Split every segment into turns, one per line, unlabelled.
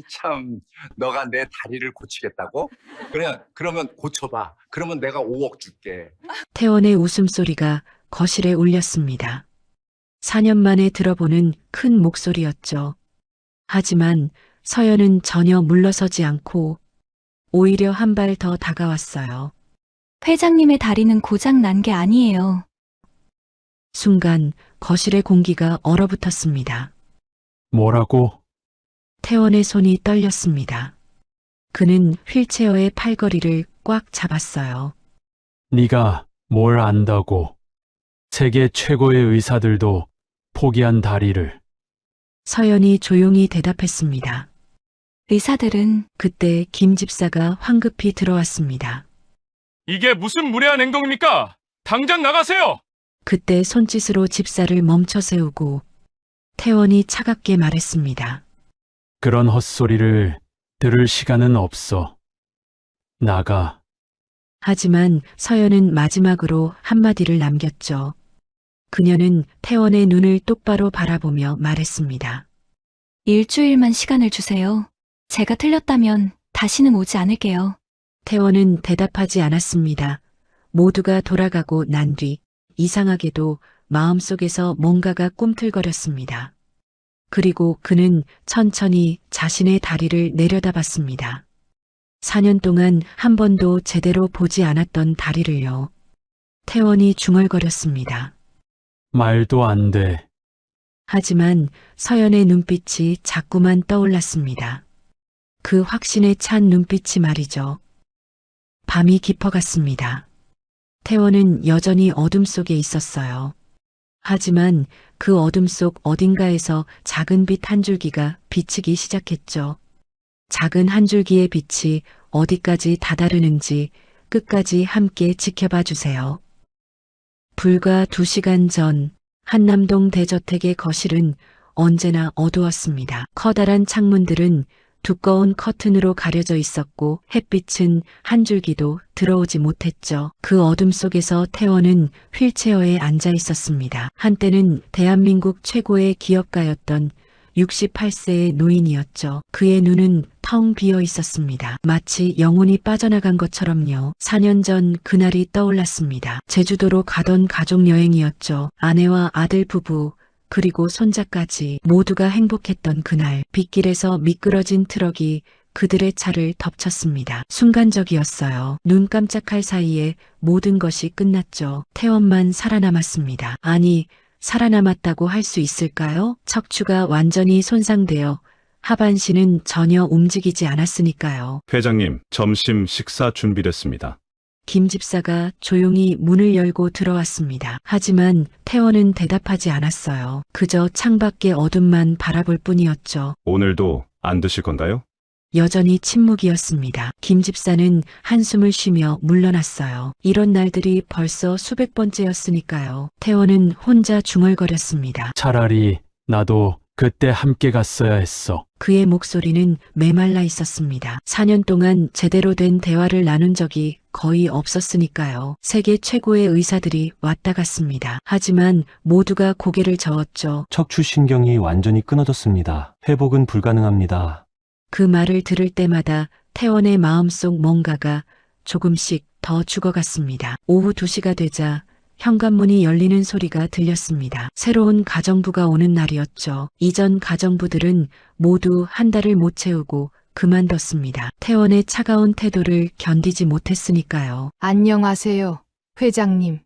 참, 너가 내 다리를 고치겠다고? 그래, 그러면 고쳐봐. 그러면 내가 5억 줄게.
태원의 웃음소리가 거실에 울렸습니다. 4년 만에 들어보는 큰 목소리였죠. 하지만 서연은 전혀 물러서지 않고 오히려 한 발 더 다가왔어요.
회장님의 다리는 고장 난 게 아니에요.
순간 거실의 공기가 얼어붙었습니다.
뭐라고?
태원의 손이 떨렸습니다. 그는 휠체어의 팔걸이를 꽉 잡았어요.
네가 뭘 안다고. 세계 최고의 의사들도 포기한 다리를.
서연이 조용히 대답했습니다.
의사들은
그때 김 집사가 황급히 들어왔습니다.
이게 무슨 무례한 행동입니까? 당장 나가세요!
그때 손짓으로 집사를 멈춰 세우고 태원이 차갑게 말했습니다.
그런 헛소리를 들을 시간은 없어. 나가.
하지만 서연은 마지막으로 한마디를 남겼죠. 그녀는 태원의 눈을 똑바로 바라보며 말했습니다.
일주일만 시간을 주세요. 제가 틀렸다면 다시는 오지 않을게요.
태원은 대답하지 않았습니다. 모두가 돌아가고 난 뒤 이상하게도 마음속에서 뭔가가 꿈틀거렸습니다. 그리고 그는 천천히 자신의 다리를 내려다봤습니다. 4년 동안 한 번도 제대로 보지 않았던 다리를요. 태원이 중얼거렸습니다.
말도 안 돼.
하지만 서연의 눈빛이 자꾸만 떠올랐습니다. 그 확신에 찬 눈빛이 말이죠. 밤이 깊어갔습니다. 태원은 여전히 어둠 속에 있었어요. 하지만 그 어둠 속 어딘가에서 작은 빛 한 줄기가 비치기 시작했죠. 작은 한 줄기의 빛이 어디까지 다다르는지 끝까지 함께 지켜봐 주세요. 불과 2시간 전 한남동 대저택의 거실은 언제나 어두웠습니다. 커다란 창문들은 두꺼운 커튼으로 가려져 있었고 햇빛은 한 줄기도 들어오지 못했죠. 그 어둠 속에서 태원은 휠체어에 앉아 있었습니다. 한때는 대한민국 최고의 기업가였던 68세의 노인이었죠. 그의 눈은 텅 비어 있었습니다. 마치 영혼이 빠져나간 것처럼요. 4년 전 그날이 떠올랐습니다. 제주도로 가던 가족 여행이었죠. 아내와 아들 부부 그리고 손자까지 모두가 행복했던 그날 빗길에서 미끄러진 트럭이 그들의 차를 덮쳤습니다. 순간적이었어요. 눈 깜짝할 사이에 모든 것이 끝났죠. 태원만 살아남았습니다. 아니, 살아남았다고 할 수 있을까요? 척추가 완전히 손상되어 하반신은 전혀 움직이지 않았으니까요.
회장님, 점심 식사 준비됐습니다.
김 집사가 조용히 문을 열고 들어왔습니다. 하지만 태원은 대답하지 않았어요. 그저 창밖의 어둠만 바라볼 뿐이었죠.
오늘도 안 드실 건가요?
여전히 침묵이었습니다. 김 집사는 한숨을 쉬며 물러났어요. 이런 날들이 벌써 수백 번째였으니까요. 태원은 혼자 중얼거렸습니다.
차라리 나도 그때 함께 갔어야 했어.
그의 목소리는 메말라 있었습니다. 4년 동안 제대로 된 대화를 나눈 적이 거의 없었으니까요. 세계 최고의 의사들이 왔다 갔습니다. 하지만 모두가 고개를 저었죠.
척추신경이 완전히 끊어졌습니다. 회복은 불가능합니다.
그 말을 들을 때마다 태원의 마음속 뭔가가 조금씩 더 죽어갔습니다. 오후 2시가 되자 현관문이 열리는 소리가 들렸습니다. 새로운 가정부가 오는 날이었죠. 이전 가정부들은 모두 한 달을 못 채우고 그만뒀습니다. 태원의 차가운 태도를 견디지 못했으니까요.
안녕하세요, 회장님.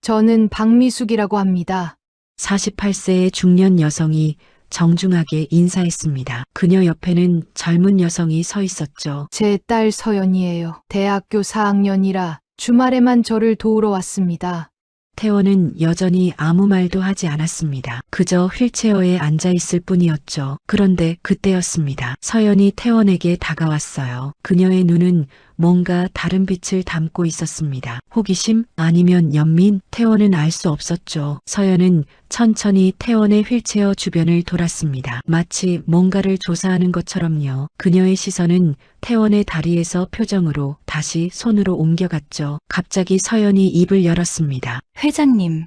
저는 박미숙이라고 합니다.
48세의 중년 여성이 정중하게 인사했습니다. 그녀 옆에는 젊은 여성이 서 있었죠.
제 딸 서연이에요. 대학교 4학년이라 주말에만 저를 도우러 왔습니다.
태원은 여전히 아무 말도 하지 않았습니다. 그저 휠체어에 앉아 있을 뿐이었죠. 그런데 그때였습니다. 서연이 태원에게 다가왔어요. 그녀의 눈은 뭔가 다른 빛을 담고 있었습니다. 호기심? 아니면 연민? 태원은 알 수 없었죠. 서연은 천천히 태원의 휠체어 주변을 돌았습니다. 마치 뭔가를 조사하는 것처럼요. 그녀의 시선은 태원의 다리에서 표정으로 다시 손으로 옮겨갔죠. 갑자기 서연이 입을 열었습니다.
회장님,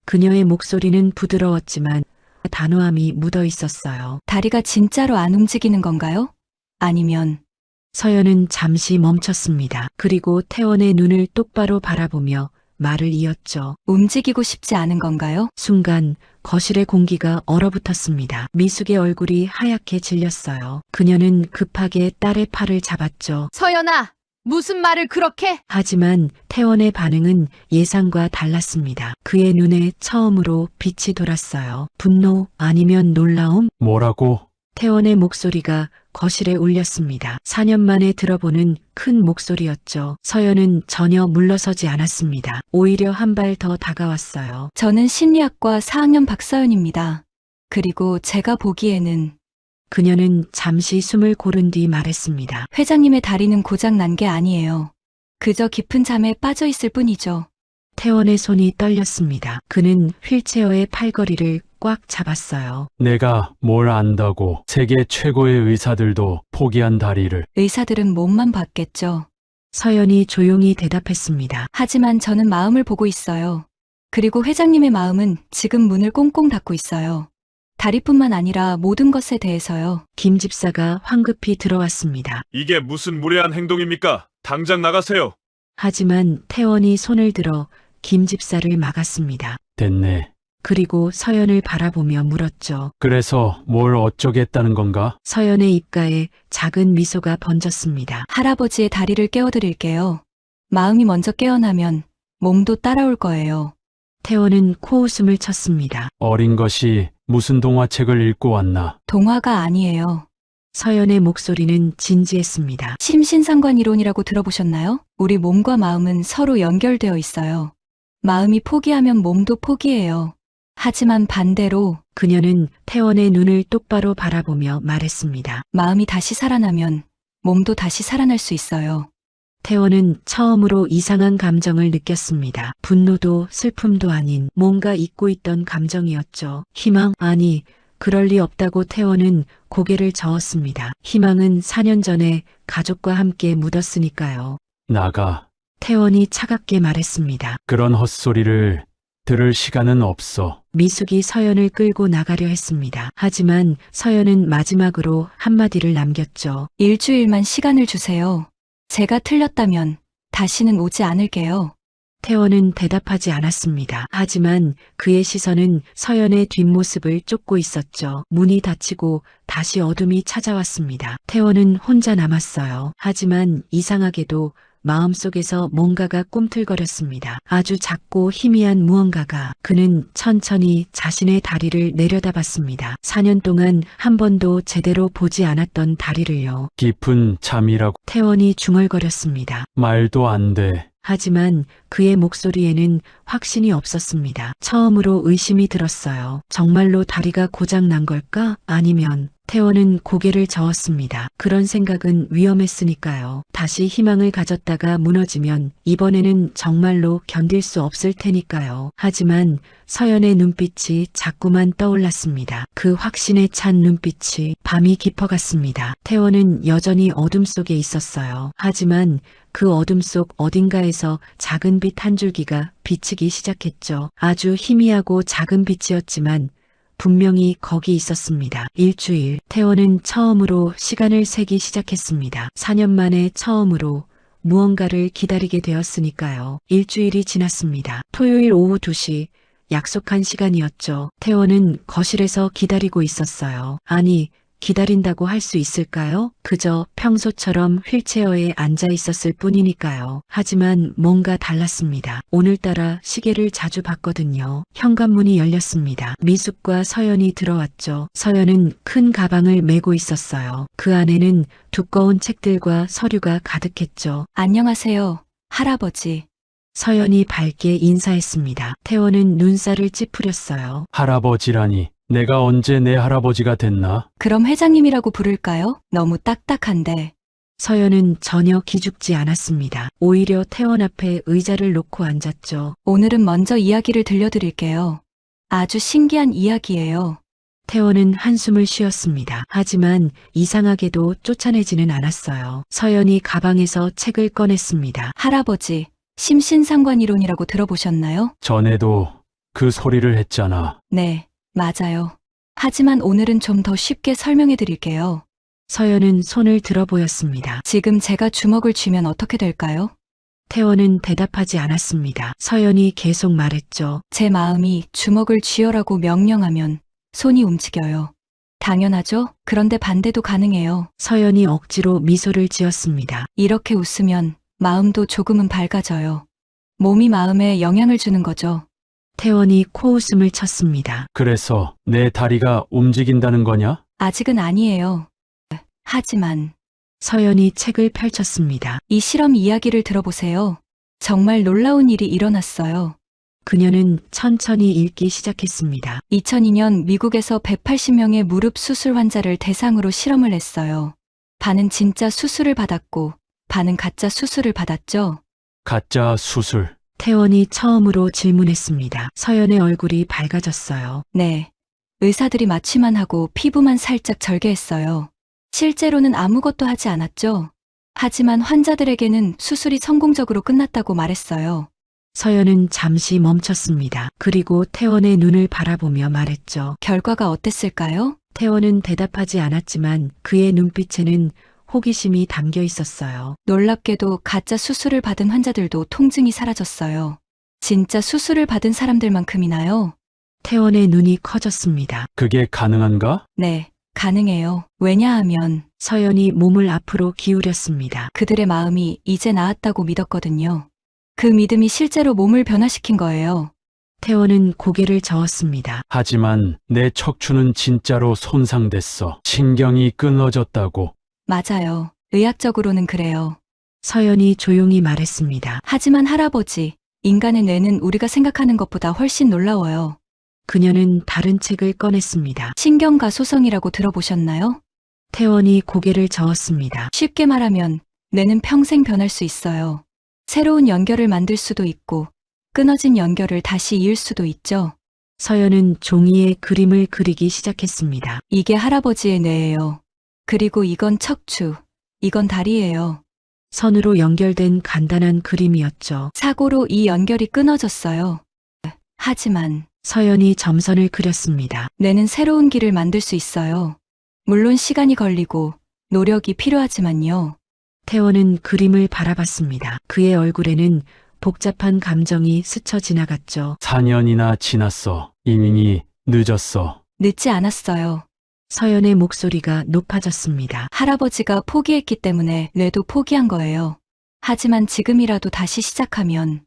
그녀의 목소리는 부드러웠지만 단호함이 묻어 있었어요.
다리가 진짜로 안 움직이는 건가요? 아니면
서연은 잠시 멈췄습니다. 그리고 태원의 눈을 똑바로 바라보며 말을 이었죠.
움직이고 싶지 않은 건가요?
순간 거실의 공기가 얼어붙었습니다. 미숙의 얼굴이 하얗게 질렸어요. 그녀는 급하게 딸의 팔을 잡았죠.
서연아, 무슨 말을 그렇게?
하지만 태원의 반응은 예상과 달랐습니다. 그의 눈에 처음으로 빛이 돌았어요. 분노 아니면 놀라움?
뭐라고?
태원의 목소리가 거실에 울렸습니다. 4년 만에 들어보는 큰 목소리였죠. 서연은 전혀 물러서지 않았습니다. 오히려 한 발 더 다가왔어요.
저는 심리학과 4학년 박서연입니다. 그리고 제가 보기에는
그녀는 잠시 숨을 고른 뒤 말했습니다.
회장님의 다리는 고장 난 게 아니에요. 그저 깊은 잠에 빠져 있을 뿐이죠.
태원의 손이 떨렸습니다. 그는 휠체어의 팔걸이를 꽉 잡았어요.
내가 뭘 안다고 세계 최고의 의사들도 포기한 다리를.
의사들은 몸만 봤겠죠.
서연이 조용히 대답했습니다.
하지만 저는 마음을 보고 있어요. 그리고 회장님의 마음은 지금 문을 꽁꽁 닫고 있어요. 다리뿐만 아니라 모든 것에 대해서요.
김 집사가 황급히 들어왔습니다.
이게 무슨 무례한 행동입니까? 당장 나가세요.
하지만 태원이 손을 들어 김 집사를 막았습니다.
됐네.
그리고 서연을 바라보며 물었죠.
그래서 뭘 어쩌겠다는 건가?
서연의 입가에 작은 미소가 번졌습니다.
할아버지의 다리를 깨워드릴게요. 마음이 먼저 깨어나면 몸도 따라올 거예요.
태원은 코웃음을 쳤습니다.
어린 것이 무슨 동화책을 읽고 왔나?
동화가 아니에요.
서연의 목소리는 진지했습니다.
심신상관 이론이라고 들어보셨나요? 우리 몸과 마음은 서로 연결되어 있어요. 마음이 포기하면 몸도 포기해요. 하지만 반대로
그녀는 태원의 눈을 똑바로 바라보며 말했습니다.
마음이 다시 살아나면 몸도 다시 살아날 수 있어요.
태원은 처음으로 이상한 감정을 느꼈습니다. 분노도 슬픔도 아닌 뭔가 잊고 있던 감정이었죠. 희망? 아니, 그럴 리 없다고 태원은 고개를 저었습니다. 희망은 4년 전에 가족과 함께 묻었으니까요.
나가.
태원이 차갑게 말했습니다.
그런 헛소리를 들을 시간은 없어.
미숙이 서연을 끌고 나가려 했습니다. 하지만 서연은 마지막으로 한마디를 남겼죠.
일주일만 시간을 주세요. 제가 틀렸다면 다시는 오지 않을게요.
태원은 대답하지 않았습니다. 하지만 그의 시선은 서연의 뒷모습을 쫓고 있었죠. 문이 닫히고 다시 어둠이 찾아왔습니다. 태원은 혼자 남았어요. 하지만 이상하게도 마음속에서 뭔가가 꿈틀거렸습니다. 아주 작고 희미한 무언가가. 그는 천천히 자신의 다리를 내려다봤습니다. 4년 동안 한 번도 제대로 보지 않았던 다리를요.
깊은 잠이라고.
태원이 중얼거렸습니다.
말도 안 돼.
하지만 그의 목소리에는 확신이 없었습니다. 처음으로 의심이 들었어요. 정말로 다리가 고장 난 걸까? 아니면 태원은 고개를 저었습니다. 그런 생각은 위험했으니까요. 다시 희망을 가졌다가 무너지면 이번에는 정말로 견딜 수 없을 테니까요. 하지만 서연의 눈빛이 자꾸만 떠올랐습니다. 그 확신에 찬 눈빛이. 밤이 깊어갔습니다. 태원은 여전히 어둠 속에 있었어요. 하지만 그 어둠 속 어딘가에서 작은 빛 한 줄기가 비치기 시작했죠. 아주 희미하고 작은 빛이었지만 분명히 거기 있었습니다. 일주일. 태원은 처음으로 시간을 세기 시작했습니다. 4년 만에 처음으로 무언가를 기다리게 되었으니까요. 일주일이 지났습니다. 토요일 오후 2시. 약속한 시간이었죠. 태원은 거실에서 기다리고 있었어요. 아니, 기다린다고 할 수 있을까요? 그저 평소처럼 휠체어에 앉아 있었을 뿐이니까요. 하지만 뭔가 달랐습니다. 오늘따라 시계를 자주 봤거든요. 현관문이 열렸습니다. 미숙과 서연이 들어왔죠. 서연은 큰 가방을 메고 있었어요. 그 안에는 두꺼운 책들과 서류가 가득했죠.
안녕하세요, 할아버지.
서연이 밝게 인사했습니다. 태원은 눈살을 찌푸렸어요.
할아버지라니. 내가 언제 내 할아버지가 됐나?
그럼 회장님이라고 부를까요? 너무 딱딱한데.
서연은 전혀 기죽지 않았습니다. 오히려 태원 앞에 의자를 놓고 앉았죠.
오늘은 먼저 이야기를 들려드릴게요. 아주 신기한 이야기예요.
태원은 한숨을 쉬었습니다. 하지만 이상하게도 쫓아내지는 않았어요. 서연이 가방에서 책을 꺼냈습니다.
할아버지, 심신상관 이론이라고 들어보셨나요?
전에도 그 소리를 했잖아.
네, 맞아요. 하지만 오늘은 좀 더 쉽게 설명해 드릴게요.
서연은 손을 들어 보였습니다.
지금 제가 주먹을 쥐면 어떻게 될까요?
태원은 대답하지 않았습니다. 서연이 계속 말했죠.
제 마음이 주먹을 쥐어라고 명령하면 손이 움직여요. 당연하죠? 그런데 반대도 가능해요.
서연이 억지로 미소를 지었습니다.
이렇게 웃으면 마음도 조금은 밝아져요. 몸이 마음에 영향을 주는 거죠.
태원이 코웃음을 쳤습니다.
그래서 내 다리가 움직인다는 거냐?
아직은 아니에요. 하지만
서연이 책을 펼쳤습니다.
이 실험 이야기를 들어보세요. 정말 놀라운 일이 일어났어요.
그녀는 천천히 읽기 시작했습니다.
2002년 미국에서 180명의 무릎 수술 환자를 대상으로 실험을 했어요. 반은 진짜 수술을 받았고, 반은 가짜 수술을 받았죠.
가짜 수술.
태원이 처음으로 질문했습니다. 서연의 얼굴이 밝아졌어요.
네. 의사들이 마취만 하고 피부만 살짝 절개했어요. 실제로는 아무것도 하지 않았죠. 하지만 환자들에게는 수술이 성공적으로 끝났다고 말했어요.
서연은 잠시 멈췄습니다. 그리고 태원의 눈을 바라보며 말했죠.
결과가 어땠을까요?
태원은 대답하지 않았지만 그의 눈빛에는 호기심이 담겨 있었어요.
놀랍게도 가짜 수술을 받은 환자들도 통증이 사라졌어요. 진짜 수술을 받은 사람들만큼이나요?
태원의 눈이 커졌습니다.
그게 가능한가?
네, 가능해요. 왜냐하면
서연이 몸을 앞으로 기울였습니다.
그들의 마음이 이제 나았다고 믿었거든요. 그 믿음이 실제로 몸을 변화시킨 거예요.
태원은 고개를 저었습니다.
하지만 내 척추는 진짜로 손상됐어. 신경이 끊어졌다고.
맞아요. 의학적으로는 그래요.
서연이 조용히 말했습니다.
하지만 할아버지, 인간의 뇌는 우리가 생각하는 것보다 훨씬 놀라워요.
그녀는 다른 책을 꺼냈습니다.
신경과 소성이라고 들어보셨나요?
태원이 고개를 저었습니다.
쉽게 말하면 뇌는 평생 변할 수 있어요. 새로운 연결을 만들 수도 있고 끊어진 연결을 다시 이을 수도 있죠.
서연은 종이에 그림을 그리기 시작했습니다.
이게 할아버지의 뇌예요. 그리고 이건 척추, 이건 다리예요.
선으로 연결된 간단한 그림이었죠.
사고로 이 연결이 끊어졌어요. 하지만
서연이 점선을 그렸습니다.
뇌는 새로운 길을 만들 수 있어요. 물론 시간이 걸리고 노력이 필요하지만요.
태원은 그림을 바라봤습니다. 그의 얼굴에는 복잡한 감정이 스쳐 지나갔죠.
4년이나 지났어. 이미 늦었어.
늦지 않았어요.
서연의 목소리가 높아졌습니다.
할아버지가 포기했기 때문에 뇌도 포기한 거예요. 하지만 지금이라도 다시 시작하면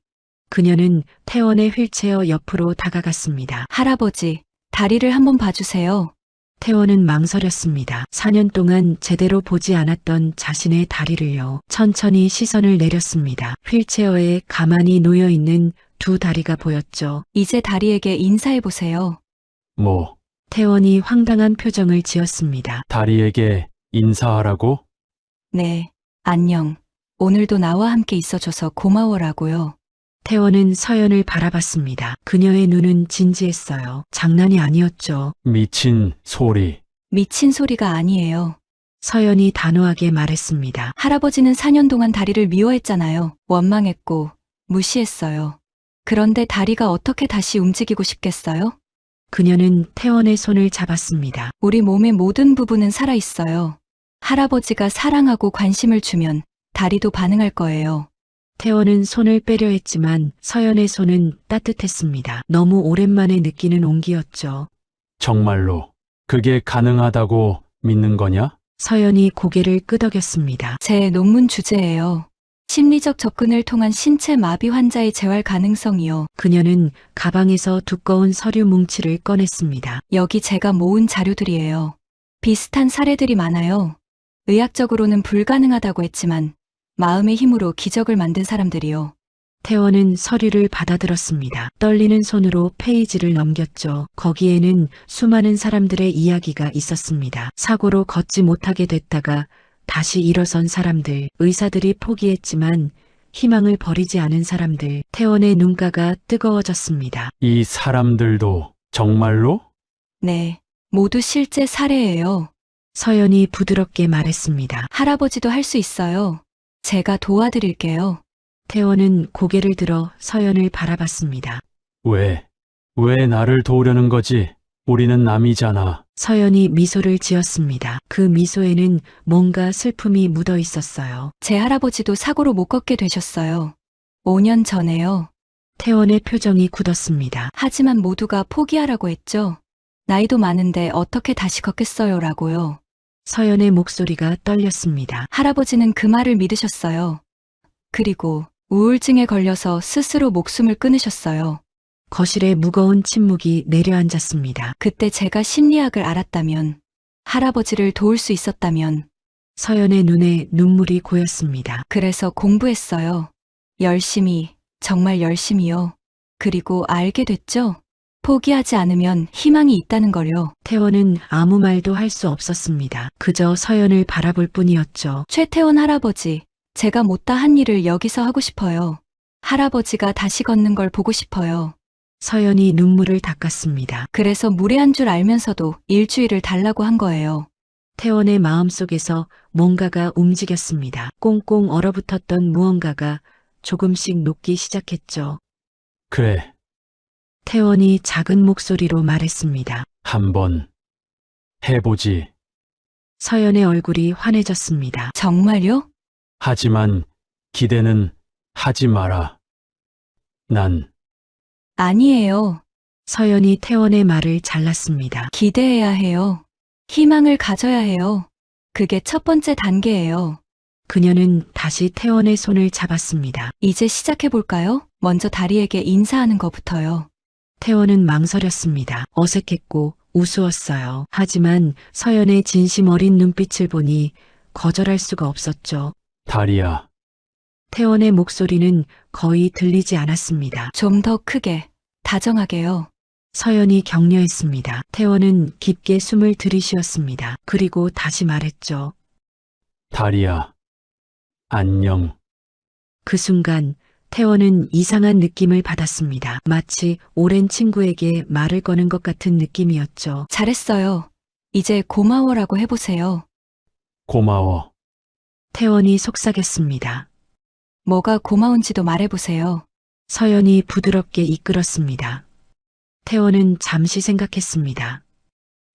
그녀는 태원의 휠체어 옆으로 다가갔습니다.
할아버지, 다리를 한번 봐주세요.
태원은 망설였습니다. 4년 동안 제대로 보지 않았던 자신의 다리를요. 천천히 시선을 내렸습니다. 휠체어에 가만히 놓여있는 두 다리가 보였죠.
이제 다리에게 인사해보세요.
뭐,
태원이 황당한 표정을 지었습니다.
다리에게 인사하라고?
네, 안녕. 오늘도 나와 함께 있어줘서 고마워라고요.
태원은 서연을 바라봤습니다. 그녀의 눈은 진지했어요. 장난이 아니었죠.
미친 소리.
미친 소리가 아니에요.
서연이 단호하게 말했습니다.
할아버지는 4년 동안 다리를 미워했잖아요. 원망했고 무시했어요. 그런데 다리가 어떻게 다시 움직이고 싶겠어요?
그녀는 태원의 손을 잡았습니다.
우리 몸의 모든 부분은 살아있어요. 할아버지가 사랑하고 관심을 주면 다리도 반응할 거예요.
태원은 손을 빼려 했지만 서연의 손은 따뜻했습니다. 너무 오랜만에 느끼는 온기였죠.
정말로. 그게 가능하다고 믿는 거냐?
서연이 고개를 끄덕였습니다.
제 논문 주제예요. 심리적 접근을 통한 신체 마비 환자의 재활 가능성이요.
그녀는 가방에서 두꺼운 서류 뭉치를 꺼냈습니다.
여기 제가 모은 자료들이에요. 비슷한 사례들이 많아요. 의학적으로는 불가능하다고 했지만 마음의 힘으로 기적을 만든 사람들이요.
태원은 서류를 받아들었습니다. 떨리는 손으로 페이지를 넘겼죠. 거기에는 수많은 사람들의 이야기가 있었습니다. 사고로 걷지 못하게 됐다가 다시 일어선 사람들, 의사들이 포기했지만 희망을 버리지 않은 사람들. 태원의 눈가가 뜨거워졌습니다.
이 사람들도 정말로?
네, 모두 실제 사례예요.
서연이 부드럽게 말했습니다.
할아버지도 할 수 있어요. 제가 도와드릴게요.
태원은 고개를 들어 서연을 바라봤습니다.
왜 나를 도우려는 거지? 우리는 남이잖아.
서연이 미소를 지었습니다. 그 미소에는 뭔가 슬픔이 묻어 있었어요.
제 할아버지도 사고로 못 걷게 되셨어요. 5년 전에요.
태원의 표정이 굳었습니다.
하지만 모두가 포기하라고 했죠. 나이도 많은데 어떻게 다시 걷겠어요 라고요.
서연의 목소리가 떨렸습니다.
할아버지는 그 말을 믿으셨어요. 그리고 우울증에 걸려서 스스로 목숨을 끊으셨어요.
거실에 무거운 침묵이 내려앉았습니다.
그때 제가 심리학을 알았다면, 할아버지를 도울 수 있었다면,
서연의 눈에 눈물이 고였습니다.
그래서 공부했어요. 열심히, 정말 열심히요. 그리고 알게 됐죠. 포기하지 않으면 희망이 있다는 걸요.
태원은 아무 말도 할 수 없었습니다. 그저 서연을 바라볼 뿐이었죠.
최태원 할아버지, 제가 못다 한 일을 여기서 하고 싶어요. 할아버지가 다시 걷는 걸 보고 싶어요.
서연이 눈물을 닦았습니다.
그래서 무례한 줄 알면서도 일주일을 달라고 한 거예요.
태원의 마음속에서 뭔가가 움직였습니다. 꽁꽁 얼어붙었던 무언가가 조금씩 녹기 시작했죠.
그래,
태원이 작은 목소리로 말했습니다.
한번 해보지.
서연의 얼굴이 환해졌습니다.
정말요?
하지만 기대는 하지 마라. 난
아니에요.
서연이 태원의 말을 잘랐습니다.
기대해야 해요. 희망을 가져야 해요. 그게 첫 번째 단계예요.
그녀는 다시 태원의 손을 잡았습니다.
이제 시작해볼까요? 먼저 다리에게 인사하는 것부터요.
태원은 망설였습니다. 어색했고 우스웠어요. 하지만 서연의 진심 어린 눈빛을 보니 거절할 수가 없었죠.
다리야.
태원의 목소리는 거의 들리지 않았습니다.
좀 더 크게, 다정하게요.
서연이 격려했습니다. 태원은 깊게 숨을 들이쉬었습니다. 그리고 다시 말했죠.
다리야. 안녕.
그 순간 태원은 이상한 느낌을 받았습니다. 마치 오랜 친구에게 말을 거는 것 같은 느낌이었죠.
잘했어요. 이제 고마워라고 해보세요.
고마워.
태원이 속삭였습니다.
뭐가 고마운지도 말해보세요.
서연이 부드럽게 이끌었습니다. 태원은 잠시 생각했습니다.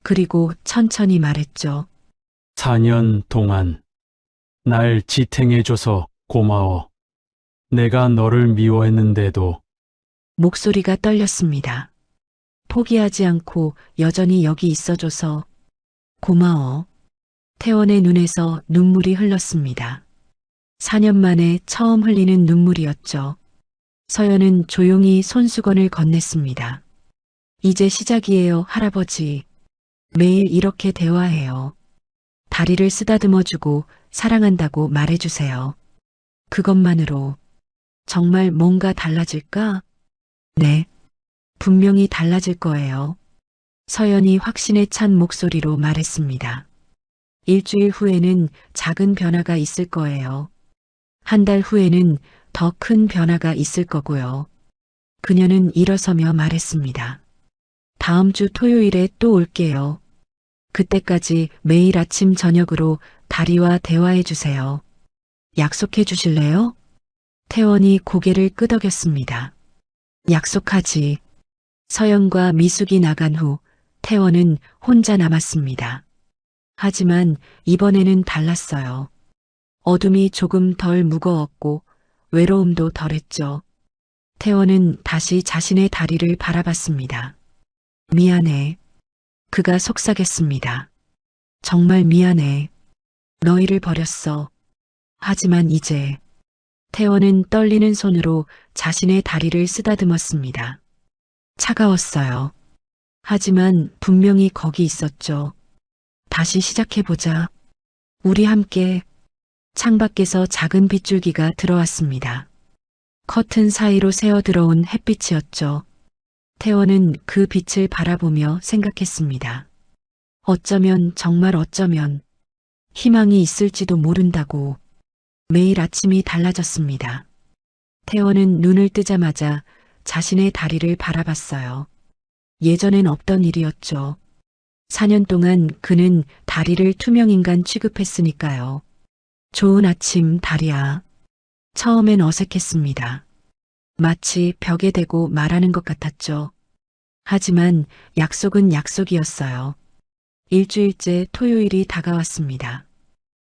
그리고 천천히 말했죠.
4년 동안 날 지탱해줘서 고마워. 내가 너를 미워했는데도
목소리가 떨렸습니다. 포기하지 않고 여전히 여기 있어줘서 고마워. 태원의 눈에서 눈물이 흘렀습니다. 4년 만에 처음 흘리는 눈물이었죠. 서연은 조용히 손수건을 건넸습니다. 이제 시작이에요, 할아버지. 매일 이렇게 대화해요. 다리를 쓰다듬어주고 사랑한다고 말해주세요. 그것만으로 정말 뭔가 달라질까? 네, 분명히 달라질 거예요. 서연이 확신에 찬 목소리로 말했습니다. 일주일 후에는 작은 변화가 있을 거예요. 한 달 후에는 더 큰 변화가 있을 거고요. 그녀는 일어서며 말했습니다. 다음 주 토요일에 또 올게요. 그때까지 매일 아침 저녁으로 다리와 대화해 주세요. 약속해 주실래요? 태원이 고개를 끄덕였습니다. 약속하지. 서연과 미숙이 나간 후 태원은 혼자 남았습니다. 하지만 이번에는 달랐어요. 어둠이 조금 덜 무거웠고 외로움도 덜했죠. 태원은 다시 자신의 다리를 바라봤습니다. 미안해. 그가 속삭였습니다. 정말 미안해. 너희를 버렸어. 하지만 이제 태원은 떨리는 손으로 자신의 다리를 쓰다듬었습니다. 차가웠어요. 하지만 분명히 거기 있었죠. 다시 시작해보자. 우리 함께. 창밖에서 작은 빗줄기가 들어왔습니다. 커튼 사이로 새어 들어온 햇빛이었죠. 태원은 그 빛을 바라보며 생각했습니다. 어쩌면 정말 어쩌면 희망이 있을지도 모른다고. 매일 아침이 달라졌습니다. 태원은 눈을 뜨자마자 자신의 다리를 바라봤어요. 예전엔 없던 일이었죠. 4년 동안 그는 다리를 투명인간 취급했으니까요. 좋은 아침, 다리야. 처음엔 어색했습니다. 마치 벽에 대고 말하는 것 같았죠. 하지만 약속은 약속이었어요. 일주일째 토요일이 다가왔습니다.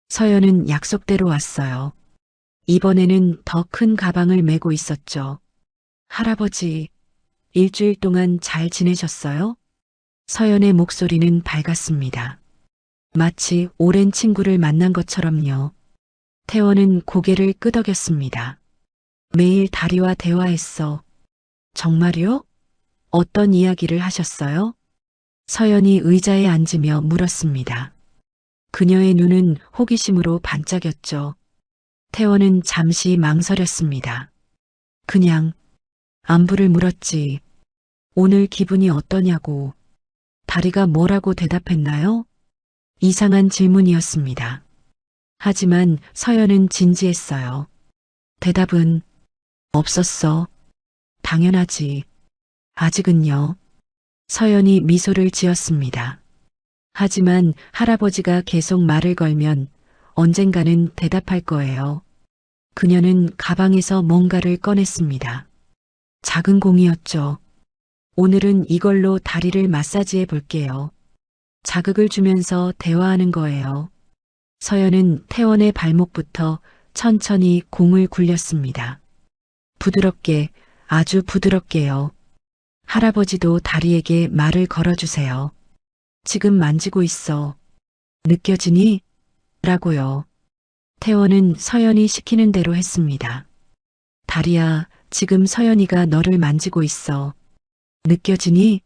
서연은 약속대로 왔어요. 이번에는 더 큰 가방을 메고 있었죠. 할아버지, 일주일 동안 잘 지내셨어요? 서연의 목소리는 밝았습니다. 마치 오랜 친구를 만난 것처럼요. 태원은 고개를 끄덕였습니다. 매일 다리와 대화했어. 정말요? 어떤 이야기를 하셨어요? 서연이 의자에 앉으며 물었습니다. 그녀의 눈은 호기심으로 반짝였죠. 태원은 잠시 망설였습니다. 그냥 안부를 물었지. 오늘 기분이 어떠냐고. 다리가 뭐라고 대답했나요? 이상한 질문이었습니다. 하지만 서연은 진지했어요. 대답은 없었어. 당연하지. 아직은요. 서연이 미소를 지었습니다. 하지만 할아버지가 계속 말을 걸면 언젠가는 대답할 거예요. 그녀는 가방에서 뭔가를 꺼냈습니다. 작은 공이었죠. 오늘은 이걸로 다리를 마사지해 볼게요. 자극을 주면서 대화하는 거예요. 서연은 태원의 발목부터 천천히 공을 굴렸습니다. 부드럽게, 아주 부드럽게요. 할아버지도 다리에게 말을 걸어주세요. 지금 만지고 있어. 느껴지니? 라고요. 태원은 서연이 시키는 대로 했습니다. 다리야, 지금 서연이가 너를 만지고 있어. 느껴지니?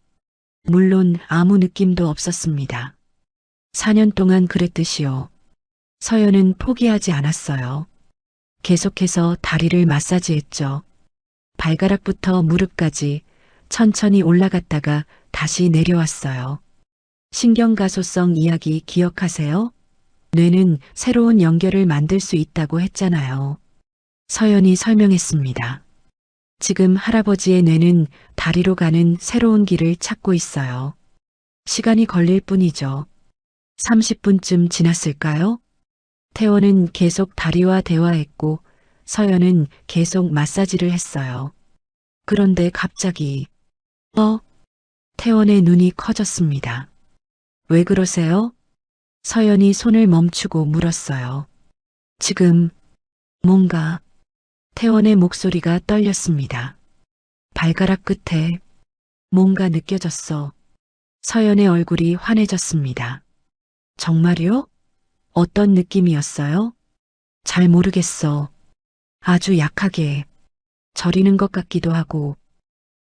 물론 아무 느낌도 없었습니다. 4년 동안 그랬듯이요. 서연은 포기하지 않았어요. 계속해서 다리를 마사지했죠. 발가락부터 무릎까지 천천히 올라갔다가 다시 내려왔어요. 신경가소성 이야기 기억하세요? 뇌는 새로운 연결을 만들 수 있다고 했잖아요. 서연이 설명했습니다. 지금 할아버지의 뇌는 다리로 가는 새로운 길을 찾고 있어요. 시간이 걸릴 뿐이죠. 30분쯤 지났을까요? 태원은 계속 다리와 대화했고 서연은 계속 마사지를 했어요. 그런데 갑자기 태원의 눈이 커졌습니다. 왜 그러세요? 서연이 손을 멈추고 물었어요. 지금 뭔가 태원의 목소리가 떨렸습니다. 발가락 끝에 뭔가 느껴졌어. 서연의 얼굴이 환해졌습니다. 정말요? 어떤 느낌이었어요? 잘 모르겠어. 아주 약하게 저리는 것 같기도 하고.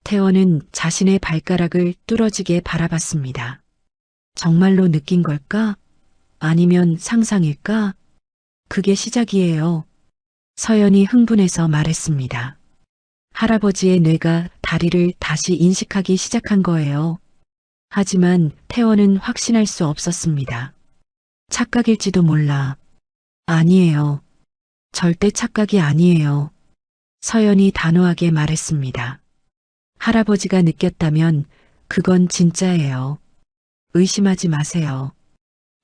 태원은 자신의 발가락을 뚫어지게 바라봤습니다. 정말로 느낀 걸까? 아니면 상상일까? 그게 시작이에요. 서연이 흥분해서 말했습니다. 할아버지의 뇌가 다리를 다시 인식하기 시작한 거예요. 하지만 태원은 확신할 수 없었습니다. 착각일지도 몰라. 아니에요. 절대 착각이 아니에요. 서연이 단호하게 말했습니다. 할아버지가 느꼈다면 그건 진짜예요. 의심하지 마세요.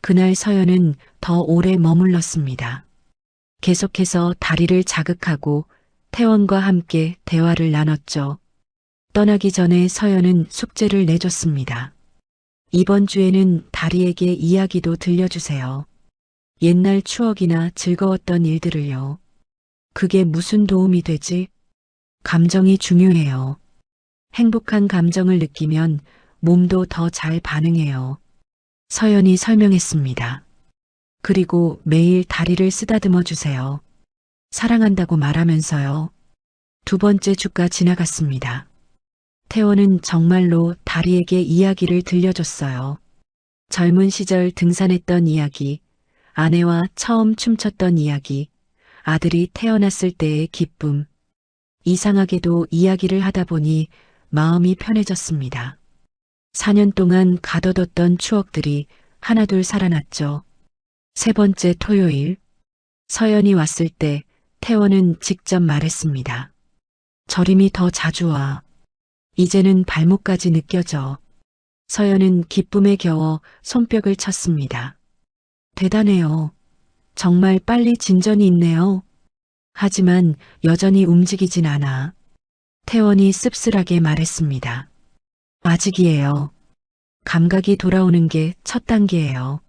그날 서연은 더 오래 머물렀습니다. 계속해서 다리를 자극하고 태원과 함께 대화를 나눴죠. 떠나기 전에 서연은 숙제를 내줬습니다. 이번 주에는 다리에게 이야기도 들려주세요. 옛날 추억이나 즐거웠던 일들을요. 그게 무슨 도움이 되지? 감정이 중요해요. 행복한 감정을 느끼면 몸도 더 잘 반응해요. 서연이 설명했습니다. 그리고 매일 다리를 쓰다듬어 주세요. 사랑한다고 말하면서요. 2번째 주가 지나갔습니다. 태원은 정말로 다리에게 이야기를 들려줬어요. 젊은 시절 등산했던 이야기, 아내와 처음 춤췄던 이야기, 아들이 태어났을 때의 기쁨. 이상하게도 이야기를 하다 보니 마음이 편해졌습니다. 4년 동안 가둬뒀던 추억들이 하나둘 살아났죠. 3번째 토요일, 서연이 왔을 때 태원은 직접 말했습니다. 저림이 더 자주 와. 이제는 발목까지 느껴져. 서연은 기쁨에 겨워 손뼉을 쳤습니다. 대단해요. 정말 빨리 진전이 있네요. 하지만 여전히 움직이진 않아. 태원이 씁쓸하게 말했습니다. 아직이에요. 감각이 돌아오는 게 첫 단계예요.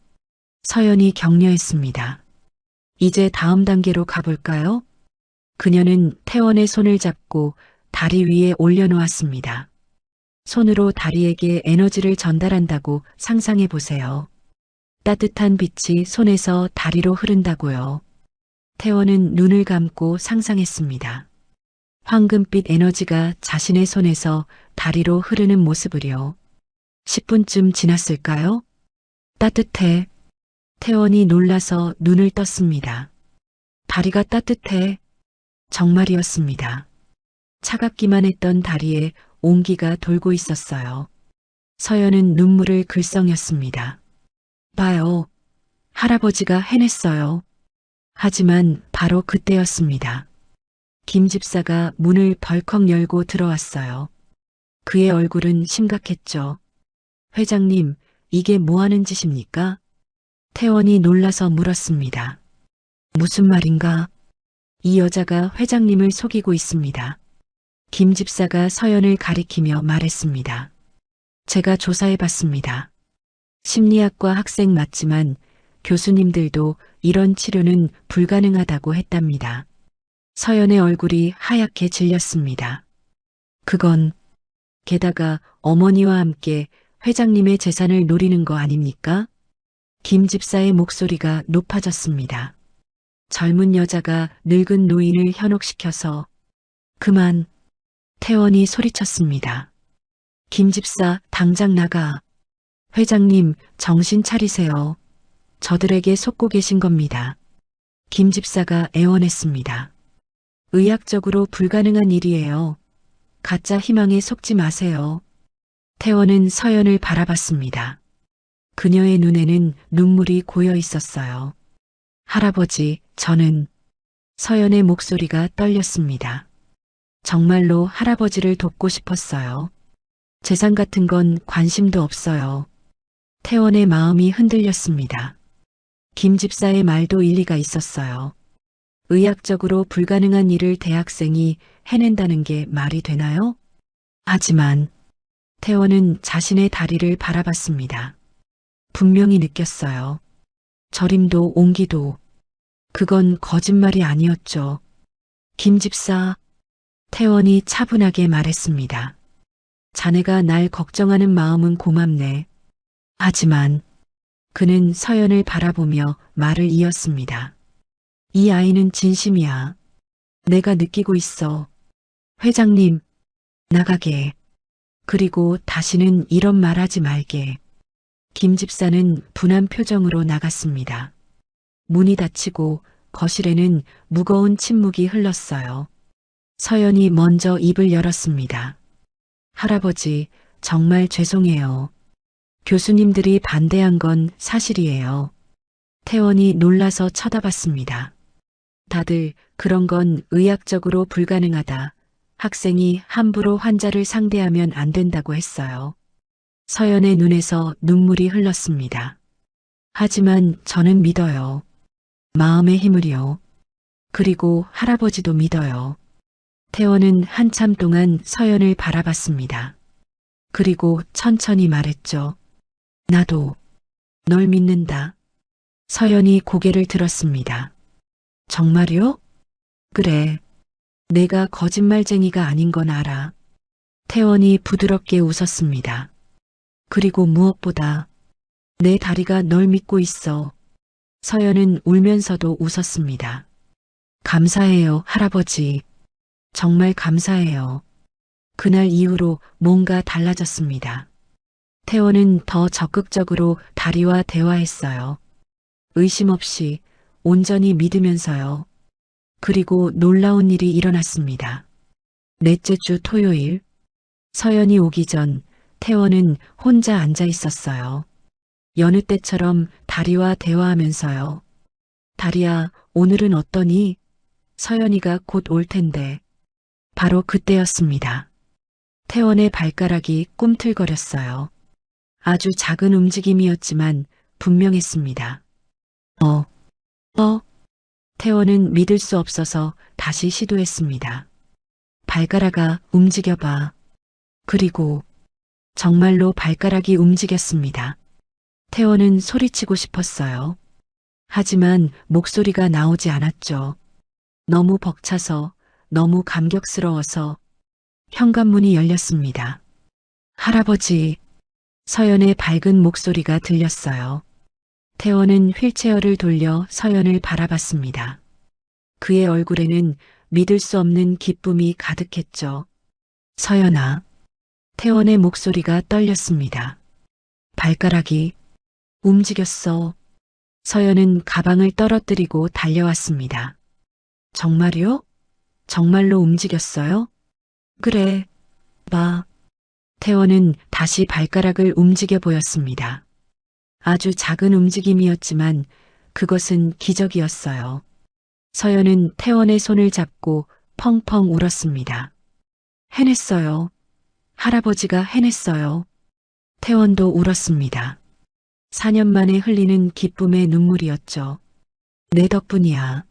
서연이 격려했습니다. 이제 다음 단계로 가볼까요? 그녀는 태원의 손을 잡고 다리 위에 올려놓았습니다. 손으로 다리에게 에너지를 전달한다고 상상해 보세요. 따뜻한 빛이 손에서 다리로 흐른다고요. 태원은 눈을 감고 상상했습니다. 황금빛 에너지가 자신의 손에서 다리로 흐르는 모습을요. 10분쯤 지났을까요? 따뜻해. 태원이 놀라서 눈을 떴습니다. 다리가 따뜻해. 정말이었습니다. 차갑기만 했던 다리에 온기가 돌고 있었어요. 서연은 눈물을 글썽였습니다. 봐요. 할아버지가 해냈어요. 하지만 바로 그때였습니다. 김 집사가 문을 벌컥 열고 들어왔어요. 그의 얼굴은 심각했죠. 회장님, 이게 뭐 하는 짓입니까? 태원이 놀라서 물었습니다. 무슨 말인가? 이 여자가 회장님을 속이고 있습니다. 김 집사가 서연을 가리키며 말했습니다. 제가 조사해봤습니다. 심리학과 학생 맞지만 교수님들도 이런 치료는 불가능하다고 했답니다. 서연의 얼굴이 하얗게 질렸습니다. 그건 게다가 어머니와 함께 회장님의 재산을 노리는 거 아닙니까? 김 집사의 목소리가 높아졌습니다. 젊은 여자가 늙은 노인을 현혹시켜서 그만. 태원이 소리쳤습니다. 김 집사, 당장 나가. 회장님, 정신 차리세요. 저들에게 속고 계신 겁니다. 김 집사가 애원했습니다. 의학적으로 불가능한 일이에요. 가짜 희망에 속지 마세요. 태원은 서연을 바라봤습니다. 그녀의 눈에는 눈물이 고여 있었어요. 할아버지, 저는 서연의 목소리가 떨렸습니다. 정말로 할아버지를 돕고 싶었어요. 재산 같은 건 관심도 없어요. 태원의 마음이 흔들렸습니다. 김 집사의 말도 일리가 있었어요. 의학적으로 불가능한 일을 대학생이 해낸다는 게 말이 되나요? 하지만 태원은 자신의 다리를 바라봤습니다. 분명히 느꼈어요. 저림도 온기도. 그건 거짓말이 아니었죠. 김 집사, 태원이 차분하게 말했습니다. 자네가 날 걱정하는 마음은 고맙네. 하지만 그는 서연을 바라보며 말을 이었습니다. 이 아이는 진심이야. 내가 느끼고 있어. 회장님, 나가게. 그리고 다시는 이런 말 하지 말게. 김 집사는 분한 표정으로 나갔습니다. 문이 닫히고 거실에는 무거운 침묵이 흘렀어요. 서연이 먼저 입을 열었습니다. 할아버지, 정말 죄송해요. 교수님들이 반대한 건 사실이에요. 태원이 놀라서 쳐다봤습니다. 다들 그런 건 의학적으로 불가능하다. 학생이 함부로 환자를 상대하면 안 된다고 했어요. 서연의 눈에서 눈물이 흘렀습니다. 하지만 저는 믿어요. 마음의 힘을요. 그리고 할아버지도 믿어요. 태원은 한참 동안 서연을 바라봤습니다. 그리고 천천히 말했죠. 나도 널 믿는다. 서연이 고개를 들었습니다. 정말요? 그래. 내가 거짓말쟁이가 아닌 건 알아. 태원이 부드럽게 웃었습니다. 그리고 무엇보다 내 다리가 널 믿고 있어. 서연은 울면서도 웃었습니다. 감사해요, 할아버지. 정말 감사해요. 그날 이후로 뭔가 달라졌습니다. 태원은 더 적극적으로 다리와 대화했어요. 의심 없이 온전히 믿으면서요. 그리고 놀라운 일이 일어났습니다. 넷째 주 토요일, 서연이 오기 전 태원은 혼자 앉아 있었어요. 여느 때처럼 다리와 대화하면서요. 다리야, 오늘은 어떠니? 서연이가 곧 올 텐데. 바로 그때였습니다. 태원의 발가락이 꿈틀거렸어요. 아주 작은 움직임이었지만 분명했습니다. 태원은 믿을 수 없어서 다시 시도했습니다. 발가락아, 움직여봐. 그리고 정말로 발가락이 움직였습니다. 태원은 소리치고 싶었어요. 하지만 목소리가 나오지 않았죠. 너무 벅차서, 너무 감격스러워서 현관문이 열렸습니다. 할아버지, 서연의 밝은 목소리가 들렸어요. 태원은 휠체어를 돌려 서연을 바라봤습니다. 그의 얼굴에는 믿을 수 없는 기쁨이 가득했죠. 서연아. 태원의 목소리가 떨렸습니다. 발가락이 움직였어. 서연은 가방을 떨어뜨리고 달려왔습니다. 정말요? 정말로 움직였어요? 그래, 봐. 태원은 다시 발가락을 움직여 보였습니다. 아주 작은 움직임이었지만 그것은 기적이었어요. 서연은 태원의 손을 잡고 펑펑 울었습니다. 해냈어요. 할아버지가 해냈어요. 태원도 울었습니다. 4년 만에 흘리는 기쁨의 눈물이었죠. 내 덕분이야.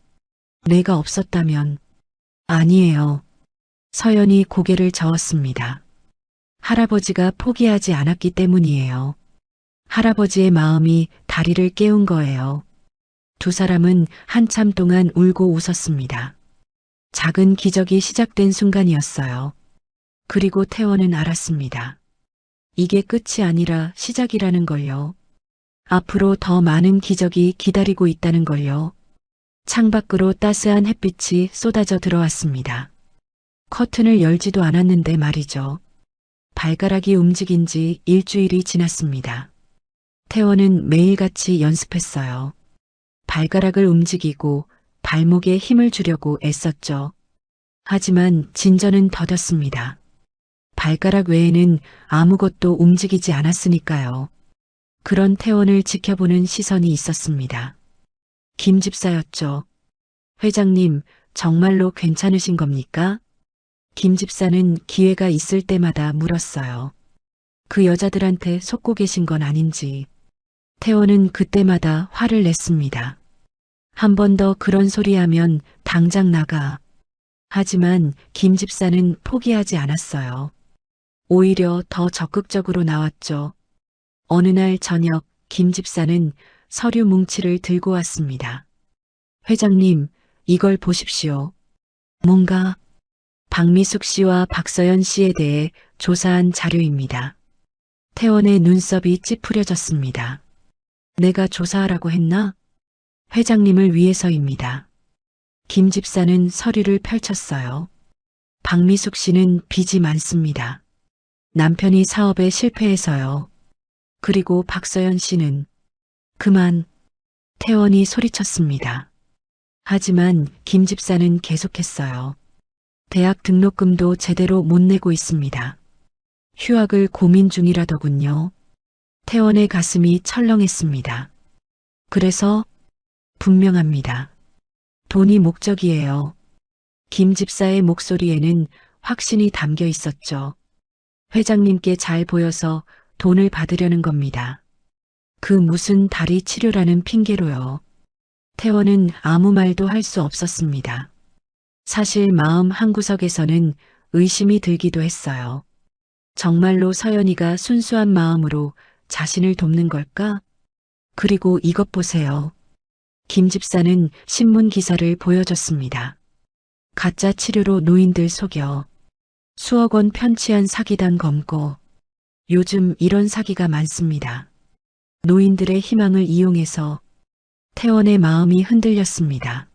내가 없었다면. 아니에요. 서연이 고개를 저었습니다. 할아버지가 포기하지 않았기 때문이에요. 할아버지의 마음이 다리를 깨운 거예요. 두 사람은 한참 동안 울고 웃었습니다. 작은 기적이 시작된 순간이었어요. 그리고 태원은 알았습니다. 이게 끝이 아니라 시작이라는 걸요. 앞으로 더 많은 기적이 기다리고 있다는 걸요. 창밖으로 따스한 햇빛이 쏟아져 들어왔습니다. 커튼을 열지도 않았는데 말이죠. 발가락이 움직인 지 일주일이 지났습니다. 태원은 매일같이 연습했어요. 발가락을 움직이고 발목에 힘을 주려고 애썼죠. 하지만 진전은 더뎠습니다. 발가락 외에는 아무것도 움직이지 않았으니까요. 그런 태원을 지켜보는 시선이 있었습니다. 김 집사였죠. 회장님, 정말로 괜찮으신 겁니까? 김 집사는 기회가 있을 때마다 물었어요. 그 여자들한테 속고 계신 건 아닌지. 태원은 그때마다 화를 냈습니다. 한 번 더 그런 소리 하면 당장 나가. 하지만 김 집사는 포기하지 않았어요. 오히려 더 적극적으로 나왔죠. 어느 날 저녁 김 집사는 서류 뭉치를 들고 왔습니다. 회장님, 이걸 보십시오. 뭔가 박미숙 씨와 박서연 씨에 대해 조사한 자료입니다. 태원의 눈썹이 찌푸려졌습니다. 내가 조사하라고 했나? 회장님을 위해서입니다. 김 집사는 서류를 펼쳤어요. 박미숙 씨는 빚이 많습니다. 남편이 사업에 실패해서요. 그리고 박서연 씨는 그만. 태원이 소리쳤습니다. 하지만 김 집사는 계속했어요. 대학 등록금도 제대로 못 내고 있습니다. 휴학을 고민 중이라더군요. 태원의 가슴이 철렁했습니다. 그래서 분명합니다. 돈이 목적이에요. 김 집사의 목소리에는 확신이 담겨 있었죠. 회장님께 잘 보여서 돈을 받으려는 겁니다. 그 무슨 다리 치료라는 핑계로요. 태원은 아무 말도 할 수 없었습니다. 사실 마음 한구석에서는 의심이 들기도 했어요. 정말로 서연이가 순수한 마음으로 자신을 돕는 걸까? 그리고 이것 보세요. 김 집사는 신문 기사를 보여줬습니다. 가짜 치료로 노인들 속여 수억 원 편취한 사기단 검거. 요즘 이런 사기가 많습니다. 노인들의 희망을 이용해서 태원의 마음이 흔들렸습니다.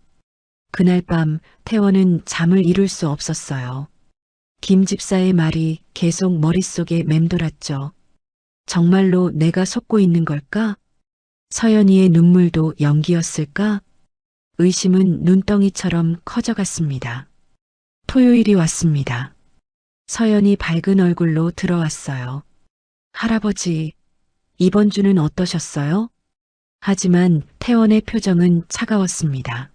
그날 밤 태원은 잠을 이룰 수 없었어요. 김 집사의 말이 계속 머릿속에 맴돌았죠. 정말로 내가 속고 있는 걸까? 서연이의 눈물도 연기였을까? 의심은 눈덩이처럼 커져갔습니다. 토요일이 왔습니다. 서연이 밝은 얼굴로 들어왔어요. 할아버지, 이번 주는 어떠셨어요? 하지만 태원의 표정은 차가웠습니다.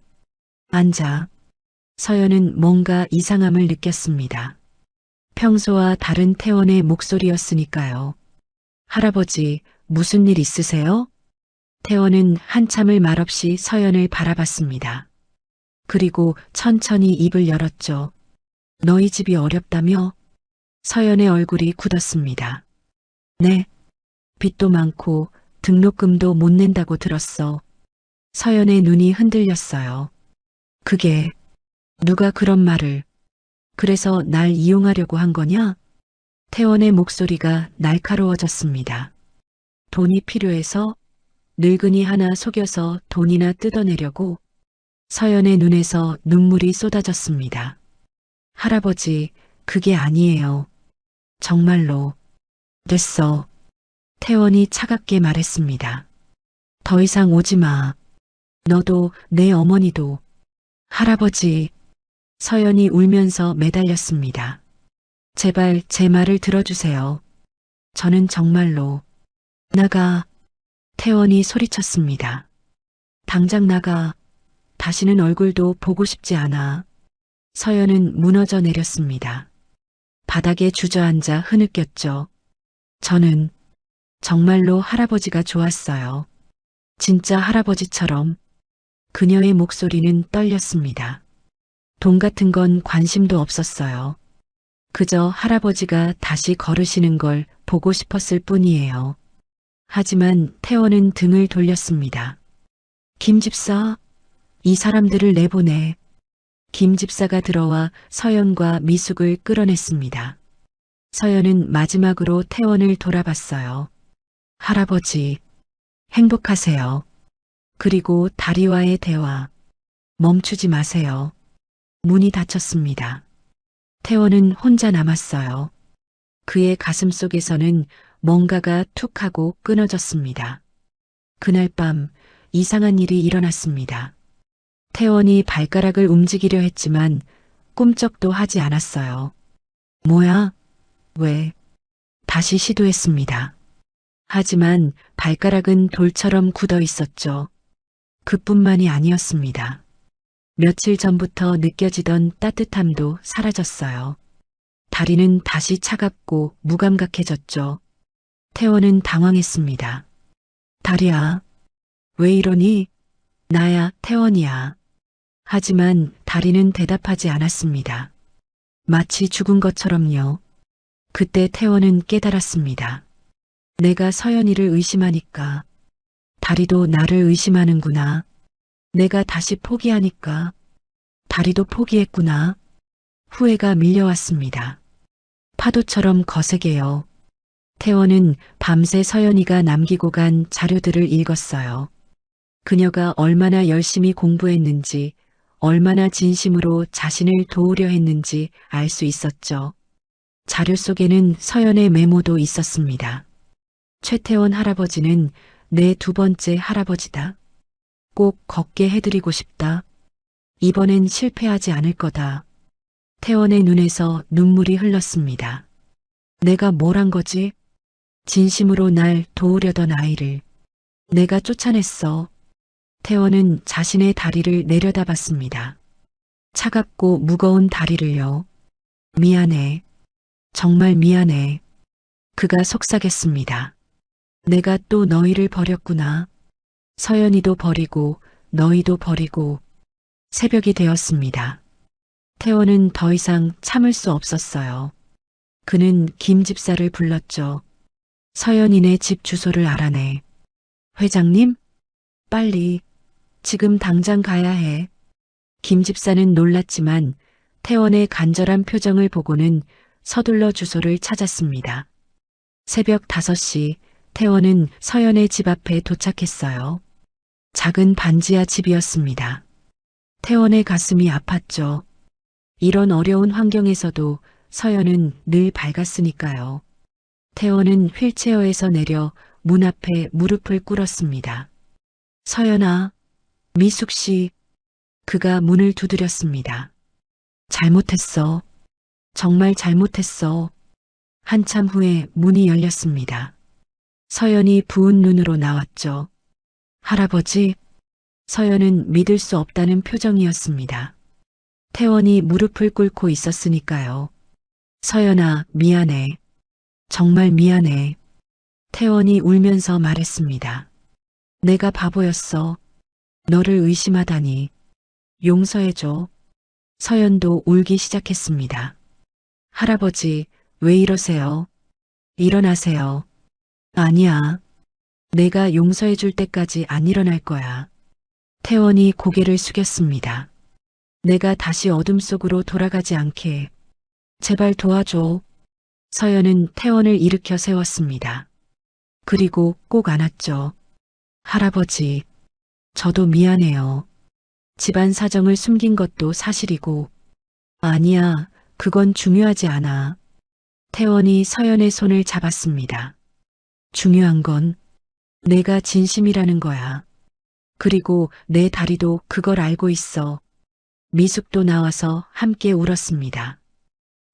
앉아. 서연은 뭔가 이상함을 느꼈습니다. 평소와 다른 태원의 목소리였으니까요. 할아버지, 무슨 일 있으세요? 태원은 한참을 말없이 서연을 바라봤습니다. 그리고 천천히 입을 열었죠. 너희 집이 어렵다며? 서연의 얼굴이 굳었습니다. 네. 빚도 많고 등록금도 못 낸다고 들었어. 서연의 눈이 흔들렸어요. 그게 누가 그런 말을. 그래서 날 이용하려고 한 거냐? 태원의 목소리가 날카로워졌습니다. 돈이 필요해서 늙은이 하나 속여서 돈이나 뜯어내려고. 서연의 눈에서 눈물이 쏟아졌습니다. 할아버지, 그게 아니에요. 정말로. 됐어. 태원이 차갑게 말했습니다. 더 이상 오지 마. 너도 내 어머니도. 할아버지. 서연이 울면서 매달렸습니다. 제발 제 말을 들어주세요. 저는 정말로. 나가. 태원이 소리쳤습니다. 당장 나가. 다시는 얼굴도 보고 싶지 않아. 서연은 무너져 내렸습니다. 바닥에 주저앉아 흐느꼈죠. 저는 정말로 할아버지가 좋았어요. 진짜 할아버지처럼. 그녀의 목소리는 떨렸습니다. 돈 같은 건 관심도 없었어요. 그저 할아버지가 다시 걸으시는 걸 보고 싶었을 뿐이에요. 하지만 태원은 등을 돌렸습니다. 김 집사, 이 사람들을 내보내. 김 집사가 들어와 서연과 미숙을 끌어냈습니다. 서연은 마지막으로 태원을 돌아봤어요. 할아버지, 행복하세요. 그리고 다리와의 대화. 멈추지 마세요. 문이 닫혔습니다. 태원은 혼자 남았어요. 그의 가슴 속에서는 뭔가가 툭 하고 끊어졌습니다. 그날 밤 이상한 일이 일어났습니다. 태원이 발가락을 움직이려 했지만 꿈쩍도 하지 않았어요. 뭐야? 왜? 다시 시도했습니다. 하지만 발가락은 돌처럼 굳어 있었죠. 그뿐만이 아니었습니다. 며칠 전부터 느껴지던 따뜻함도 사라졌어요. 다리는 다시 차갑고 무감각해졌죠. 태원은 당황했습니다. 다리야, 왜 이러니? 나야, 태원이야. 하지만 다리는 대답하지 않았습니다. 마치 죽은 것처럼요. 그때 태원은 깨달았습니다. 내가 서연이를 의심하니까 다리도 나를 의심하는구나. 내가 다시 포기하니까 다리도 포기했구나. 후회가 밀려왔습니다. 파도처럼 거세게요. 태원은 밤새 서연이가 남기고 간 자료들을 읽었어요. 그녀가 얼마나 열심히 공부했는지, 얼마나 진심으로 자신을 도우려 했는지 알 수 있었죠. 자료 속에는 서연의 메모도 있었습니다. 최태원 할아버지는 내 두 번째 할아버지다. 꼭 걷게 해드리고 싶다. 이번엔 실패하지 않을 거다. 태원의 눈에서 눈물이 흘렀습니다. 내가 뭘 한 거지? 진심으로 날 도우려던 아이를 내가 쫓아냈어. 태원은 자신의 다리를 내려다봤습니다. 차갑고 무거운 다리를요. 미안해. 정말 미안해. 그가 속삭였습니다. 내가 또 너희를 버렸구나. 서연이도 버리고 너희도 버리고. 새벽이 되었습니다. 태원은 더 이상 참을 수 없었어요. 그는 김 집사를 불렀죠. 서연이네 집 주소를 알아내. 회장님? 빨리. 지금 당장 가야 해. 김 집사는 놀랐지만 태원의 간절한 표정을 보고는 서둘러 주소를 찾았습니다. 새벽 5시 태원은 서연의 집 앞에 도착했어요. 작은 반지하 집이었습니다. 태원의 가슴이 아팠죠. 이런 어려운 환경에서도 서연은 늘 밝았으니까요. 태원은 휠체어에서 내려 문 앞에 무릎을 꿇었습니다. 서연아, 미숙 씨. 그가 문을 두드렸습니다. 잘못했어. 정말 잘못했어. 한참 후에 문이 열렸습니다. 서연이 부은 눈으로 나왔죠. 할아버지. 서연은 믿을 수 없다는 표정이었습니다. 태원이 무릎을 꿇고 있었으니까요. 서연아, 미안해. 정말 미안해. 태원이 울면서 말했습니다. 내가 바보였어. 너를 의심하다니. 용서해줘. 서연도 울기 시작했습니다. 할아버지, 왜 이러세요? 일어나세요. 아니야. 내가 용서해 줄 때까지 안 일어날 거야. 태원이 고개를 숙였습니다. 내가 다시 어둠 속으로 돌아가지 않게 제발 도와줘. 서연은 태원을 일으켜 세웠습니다. 그리고 꼭 안았죠. 할아버지, 저도 미안해요. 집안 사정을 숨긴 것도 사실이고. 아니야, 그건 중요하지 않아. 태원이 서연의 손을 잡았습니다. 중요한 건 내가 진심이라는 거야. 그리고 내 다리도 그걸 알고 있어. 미숙도 나와서 함께 울었습니다.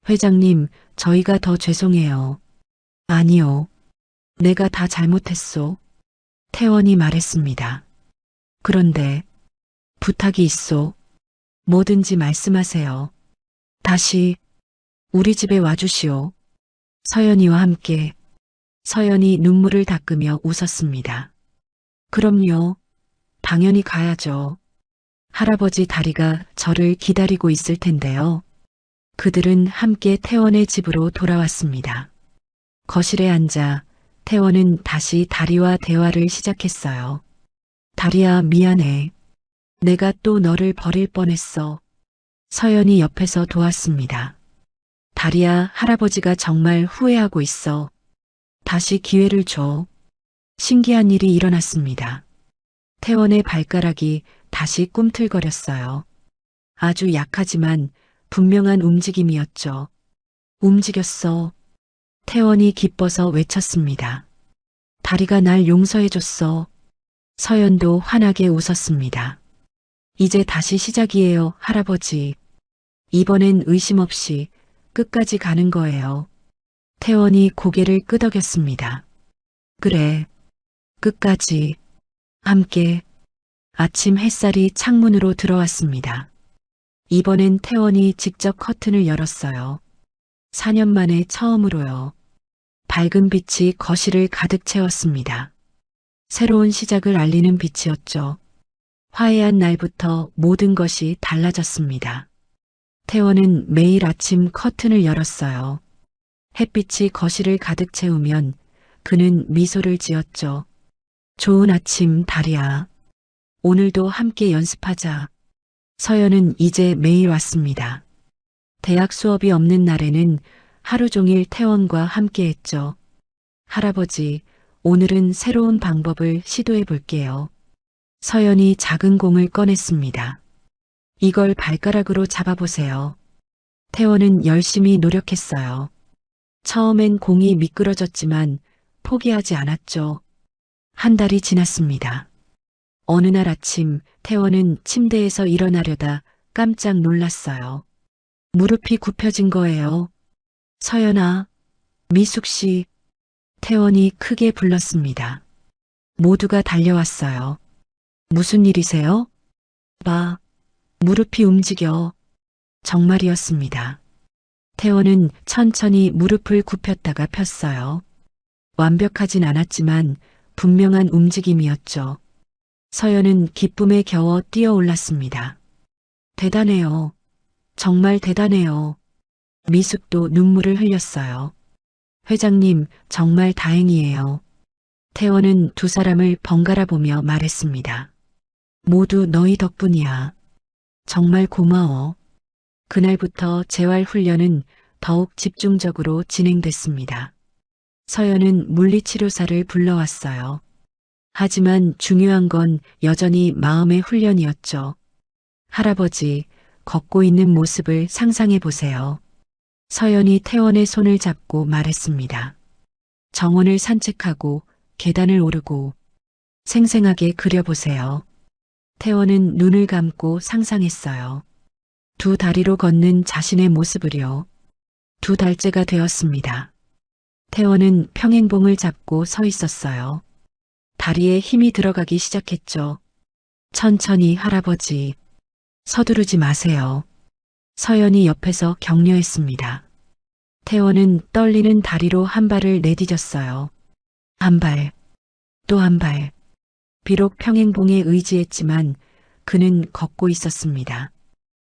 회장님, 저희가 더 죄송해요. 아니요. 내가 다 잘못했소. 태원이 말했습니다. 그런데 부탁이 있소. 뭐든지 말씀하세요. 다시 우리 집에 와주시오. 서연이와 함께. 서연이 눈물을 닦으며 웃었습니다. 그럼요. 당연히 가야죠. 할아버지 다리가 저를 기다리고 있을 텐데요. 그들은 함께 태원의 집으로 돌아왔습니다. 거실에 앉아 태원은 다시 다리와 대화를 시작했어요. 다리야, 미안해. 내가 또 너를 버릴 뻔했어. 서연이 옆에서 도왔습니다. 다리야, 할아버지가 정말 후회하고 있어. 다시 기회를 줘. 신기한 일이 일어났습니다. 태원의 발가락이 다시 꿈틀거렸어요. 아주 약하지만 분명한 움직임이었죠. 움직였어. 태원이 기뻐서 외쳤습니다. 다리가 날 용서해줬어. 서연도 환하게 웃었습니다. 이제 다시 시작이에요, 할아버지. 이번엔 의심 없이 끝까지 가는 거예요. 태원이 고개를 끄덕였습니다. 그래, 끝까지. 함께. 아침 햇살이 창문으로 들어왔습니다. 이번엔 태원이 직접 커튼을 열었어요. 4년 만에 처음으로요. 밝은 빛이 거실을 가득 채웠습니다. 새로운 시작을 알리는 빛이었죠. 화해한 날부터 모든 것이 달라졌습니다. 태원은 매일 아침 커튼을 열었어요. 햇빛이 거실을 가득 채우면 그는 미소를 지었죠. 좋은 아침, 다리야. 오늘도 함께 연습하자. 서연은 이제 매일 왔습니다. 대학 수업이 없는 날에는 하루 종일 태원과 함께 했죠. 할아버지, 오늘은 새로운 방법을 시도해 볼게요. 서연이 작은 공을 꺼냈습니다. 이걸 발가락으로 잡아보세요. 태원은 열심히 노력했어요. 처음엔 공이 미끄러졌지만 포기하지 않았죠. 한 달이 지났습니다. 어느 날 아침 태원은 침대에서 일어나려다 깜짝 놀랐어요. 무릎이 굽혀진 거예요. 서연아, 미숙 씨. 태원이 크게 불렀습니다. 모두가 달려왔어요. 무슨 일이세요? 봐, 무릎이 움직여. 정말이었습니다. 태원은 천천히 무릎을 굽혔다가 폈어요. 완벽하진 않았지만 분명한 움직임이었죠. 서연은 기쁨에 겨워 뛰어올랐습니다. 대단해요. 정말 대단해요. 미숙도 눈물을 흘렸어요. 회장님, 정말 다행이에요. 태원은 두 사람을 번갈아 보며 말했습니다. 모두 너희 덕분이야. 정말 고마워. 그날부터 재활 훈련은 더욱 집중적으로 진행됐습니다. 서연은 물리치료사를 불러왔어요. 하지만 중요한 건 여전히 마음의 훈련이었죠. 할아버지, 걷고 있는 모습을 상상해 보세요. 서연이 태원의 손을 잡고 말했습니다. 정원을 산책하고 계단을 오르고 생생하게 그려보세요. 태원은 눈을 감고 상상했어요. 두 다리로 걷는 자신의 모습을요. 2달째가 되었습니다. 태원은 평행봉을 잡고 서 있었어요. 다리에 힘이 들어가기 시작했죠. 천천히 할아버지. 서두르지 마세요. 서연이 옆에서 격려했습니다. 태원은 떨리는 다리로 한 발을 내디뎠어요. 한 발, 또 한 발. 비록 평행봉에 의지했지만 그는 걷고 있었습니다.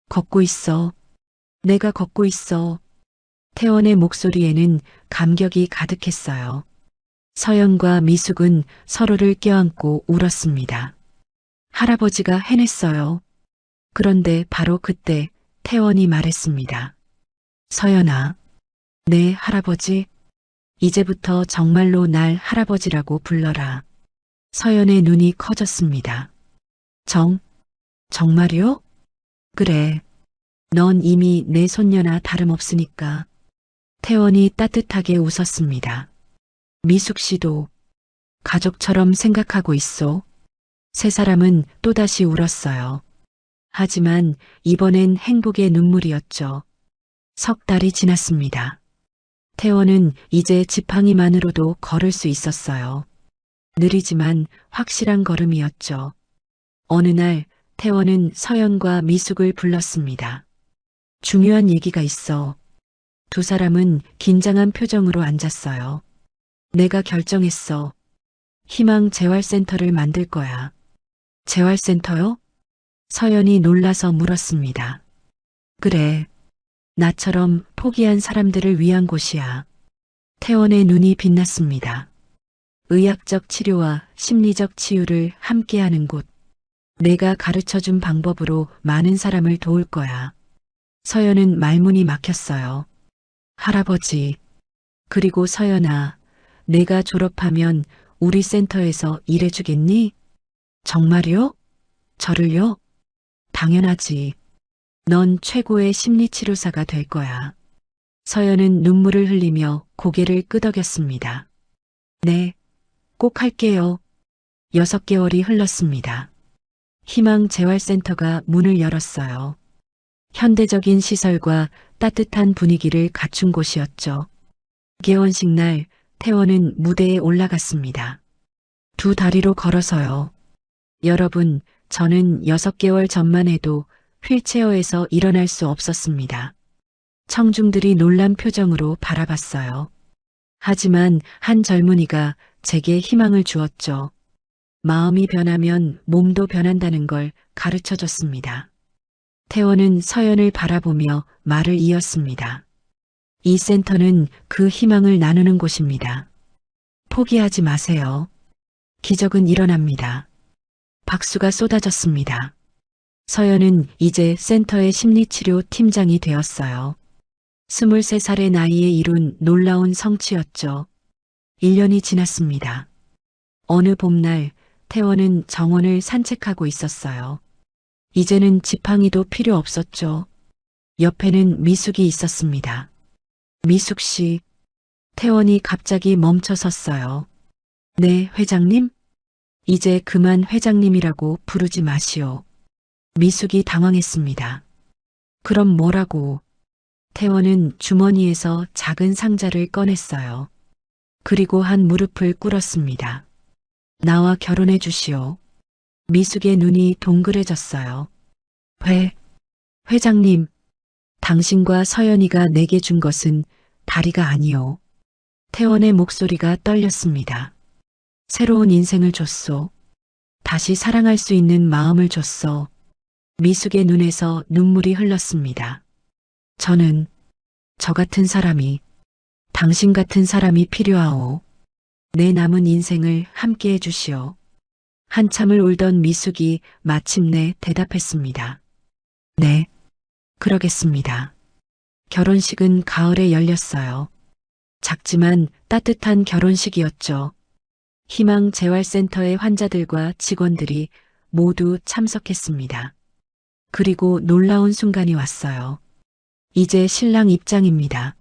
걷고 있어. 내가 걷고 있어. 태원의 목소리에는 감격이 가득했어요. 서연과 미숙은 서로를 껴안고 울었습니다. 할아버지가 해냈어요. 그런데 바로 그때 태원이 말했습니다. 서연아, 네, 할아버지. 이제부터 정말로 날 할아버지라고 불러라. 서연의 눈이 커졌습니다. 정말요? 그래. 넌 이미 내 손녀나 다름없으니까. 태원이 따뜻하게 웃었습니다. 미숙 씨도 가족처럼 생각하고 있어. 세 사람은 또다시 울었어요. 하지만 이번엔 행복의 눈물이었죠. 석 달이 지났습니다. 태원은 이제 지팡이만으로도 걸을 수 있었어요. 느리지만 확실한 걸음이었죠. 어느 날 태원은 서연과 미숙을 불렀습니다. 중요한 얘기가 있어. 두 사람은 긴장한 표정으로 앉았어요. 내가 결정했어. 희망 재활센터를 만들 거야. 재활센터요? 서연이 놀라서 물었습니다. 그래. 나처럼 포기한 사람들을 위한 곳이야. 태원의 눈이 빛났습니다. 의학적 치료와 심리적 치유를 함께하는 곳. 내가 가르쳐준 방법으로 많은 사람을 도울 거야. 서연은 말문이 막혔어요. 할아버지, 그리고 서연아, 내가 졸업하면 우리 센터에서 일해주겠니? 정말요? 저를요? 당연하지. 넌 최고의 심리치료사가 될 거야. 서연은 눈물을 흘리며 고개를 끄덕였습니다. 네, 꼭 할게요. 6개월이 흘렀습니다. 희망 재활센터가 문을 열었어요. 현대적인 시설과 따뜻한 분위기를 갖춘 곳이었죠. 개원식 날 태원은 무대에 올라갔습니다. 두 다리로 걸어서요. 여러분, 저는 6개월 전만 해도 휠체어에서 일어날 수 없었습니다. 청중들이 놀란 표정으로 바라봤어요. 하지만 한 젊은이가 제게 희망을 주었죠. 마음이 변하면 몸도 변한다는 걸 가르쳐 줬습니다. 태원은 서연을 바라보며 말을 이었습니다. 이 센터는 그 희망을 나누는 곳입니다. 포기하지 마세요. 기적은 일어납니다. 박수가 쏟아졌습니다. 서연은 이제 센터의 심리치료 팀장이 되었어요. 23살의 나이에 이룬 놀라운 성취였죠. 1년이 지났습니다. 어느 봄날 태원은 정원을 산책하고 있었어요. 이제는 지팡이도 필요 없었죠. 옆에는 미숙이 있었습니다. 미숙 씨, 태원이 갑자기 멈춰 섰어요. 네, 회장님? 이제 그만 회장님이라고 부르지 마시오. 미숙이 당황했습니다. 그럼 뭐라고? 태원은 주머니에서 작은 상자를 꺼냈어요. 그리고 한 무릎을 꿇었습니다. 나와 결혼해 주시오. 미숙의 눈이 동그래졌어요. 회장님, 당신과 서연이가 내게 준 것은 다리가 아니오. 태원의 목소리가 떨렸습니다. 새로운 인생을 줬소. 다시 사랑할 수 있는 마음을 줬소. 미숙의 눈에서 눈물이 흘렀습니다. 저는 저 같은 사람이, 당신 같은 사람이 필요하오. 내 남은 인생을 함께 해주시오. 한참을 울던 미숙이 마침내 대답했습니다. 네, 그러겠습니다. 결혼식은 가을에 열렸어요. 작지만 따뜻한 결혼식이었죠. 희망 재활센터의 환자들과 직원들이 모두 참석했습니다. 그리고 놀라운 순간이 왔어요. 이제 신랑 입장입니다.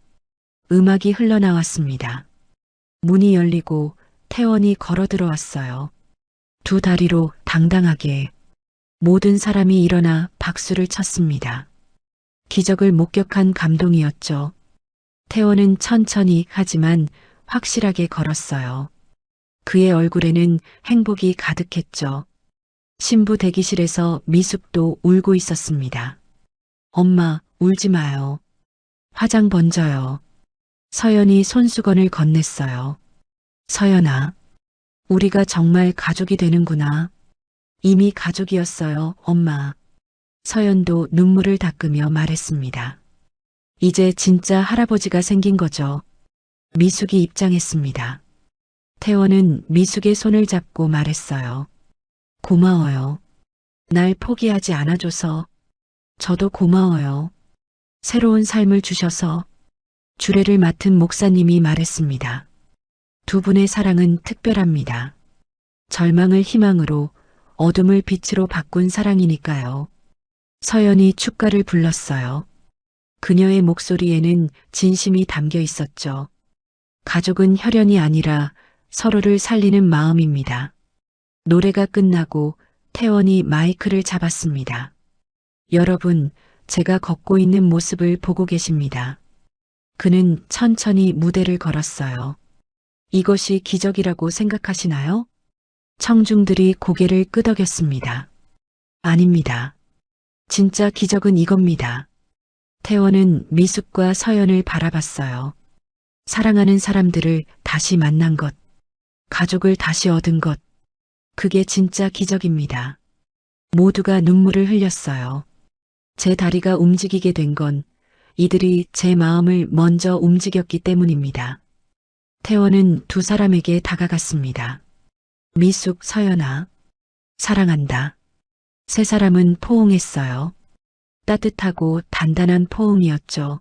음악이 흘러나왔습니다. 문이 열리고 태원이 걸어 들어왔어요. 두 다리로 당당하게. 모든 사람이 일어나 박수를 쳤습니다. 기적을 목격한 감동이었죠. 태원은 천천히 하지만 확실하게 걸었어요. 그의 얼굴에는 행복이 가득했죠. 신부 대기실에서 미숙도 울고 있었습니다. 엄마, 울지 마요. 화장 번져요. 서연이 손수건을 건넸어요. 서연아, 우리가 정말 가족이 되는구나. 이미 가족이었어요, 엄마. 서연도 눈물을 닦으며 말했습니다. 이제 진짜 할아버지가 생긴 거죠. 미숙이 입장했습니다. 태원은 미숙의 손을 잡고 말했어요. 고마워요. 날 포기하지 않아줘서. 저도 고마워요. 새로운 삶을 주셔서. 주례를 맡은 목사님이 말했습니다. 두 분의 사랑은 특별합니다. 절망을 희망으로, 어둠을 빛으로 바꾼 사랑이니까요. 서연이 축가를 불렀어요. 그녀의 목소리에는 진심이 담겨 있었죠. 가족은 혈연이 아니라 서로를 살리는 마음입니다. 노래가 끝나고 태원이 마이크를 잡았습니다. 여러분, 제가 걷고 있는 모습을 보고 계십니다. 그는 천천히 무대를 걸었어요. 이것이 기적이라고 생각하시나요? 청중들이 고개를 끄덕였습니다. 아닙니다. 진짜 기적은 이겁니다. 태원은 미숙과 서연을 바라봤어요. 사랑하는 사람들을 다시 만난 것, 가족을 다시 얻은 것, 그게 진짜 기적입니다. 모두가 눈물을 흘렸어요. 제 다리가 움직이게 된 건 이들이 제 마음을 먼저 움직였기 때문입니다. 태원은 두 사람에게 다가갔습니다. 미숙, 서연아, 사랑한다. 세 사람은 포옹했어요. 따뜻하고 단단한 포옹이었죠.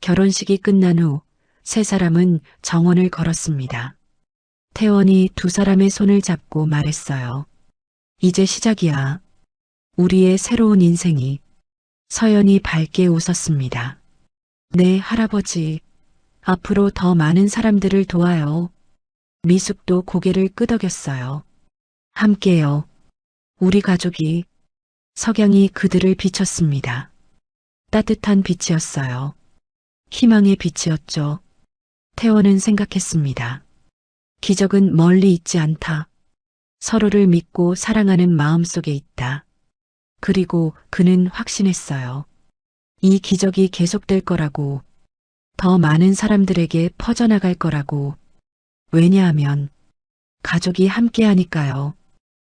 결혼식이 끝난 후 세 사람은 정원을 걸었습니다. 태원이 두 사람의 손을 잡고 말했어요. 이제 시작이야. 우리의 새로운 인생이. 서연이 밝게 웃었습니다. 네, 할아버지. 앞으로 더 많은 사람들을 도와요. 미숙도 고개를 끄덕였어요. 함께요. 우리 가족이. 석양이 그들을 비췄습니다. 따뜻한 빛이었어요. 희망의 빛이었죠. 태원은 생각했습니다. 기적은 멀리 있지 않다. 서로를 믿고 사랑하는 마음 속에 있다. 그리고 그는 확신했어요. 이 기적이 계속될 거라고, 더 많은 사람들에게 퍼져나갈 거라고. 왜냐하면 가족이 함께하니까요.